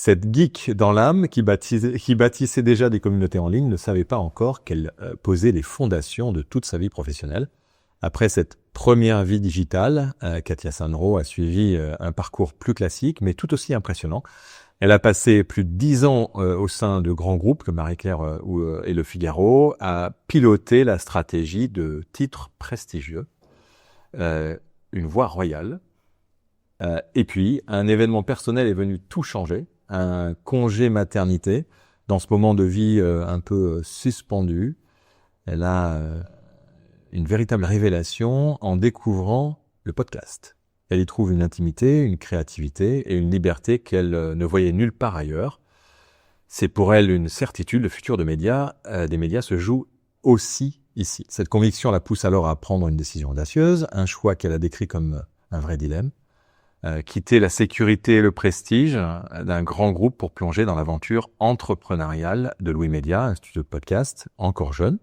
Cette geek dans l'âme qui bâtissait déjà des communautés en ligne ne savait pas encore qu'elle posait les fondations de toute sa vie professionnelle. Après cette première vie digitale, Katia Sanro a suivi un parcours plus classique, mais tout aussi impressionnant. Elle a passé plus de 10 ans au sein de grands groupes comme Marie-Claire et Le Figaro, à piloter la stratégie de titres prestigieux, une voie royale. Et puis, un événement personnel est venu tout changer, un congé maternité. Dans ce moment de vie un peu suspendu, elle a une véritable révélation en découvrant le podcast. Elle y trouve une intimité, une créativité et une liberté qu'elle ne voyait nulle part ailleurs. C'est pour elle une certitude, le futur des médias se joue aussi ici. Cette conviction la pousse alors à prendre une décision audacieuse, un choix qu'elle a décrit comme un vrai dilemme. Quitter la sécurité et le prestige d'un grand groupe pour plonger dans l'aventure entrepreneuriale de Louis Média, un studio de podcast encore jeune,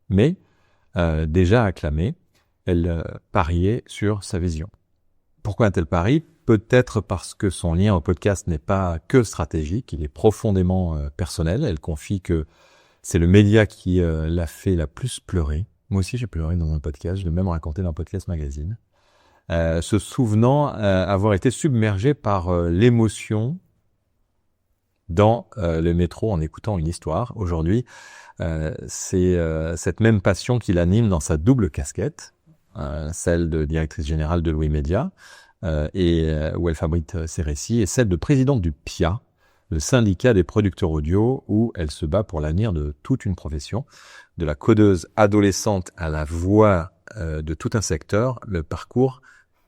mais déjà acclamé. Elle pariait sur sa vision. Pourquoi un tel pari ? Peut-être parce que son lien au podcast n'est pas que stratégique, il est profondément personnel. Elle confie que c'est le média qui l'a fait la plus pleurer. Moi aussi j'ai pleuré dans un podcast, je l'ai même raconté dans Podcast Magazine. Se souvenant avoir été submergé par l'émotion dans le métro en écoutant une histoire. Aujourd'hui, c'est cette même passion qui l'anime dans sa double casquette, celle de directrice générale de Louis Média, où elle fabrique ses récits, et celle de présidente du PIA, le syndicat des producteurs audio, où elle se bat pour l'avenir de toute une profession, de la codeuse adolescente à la voix de tout un secteur. Le parcours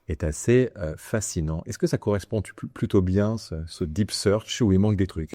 est assez fascinant. Est-ce que ça correspond plutôt bien, ce deep search, où il manque des trucs ?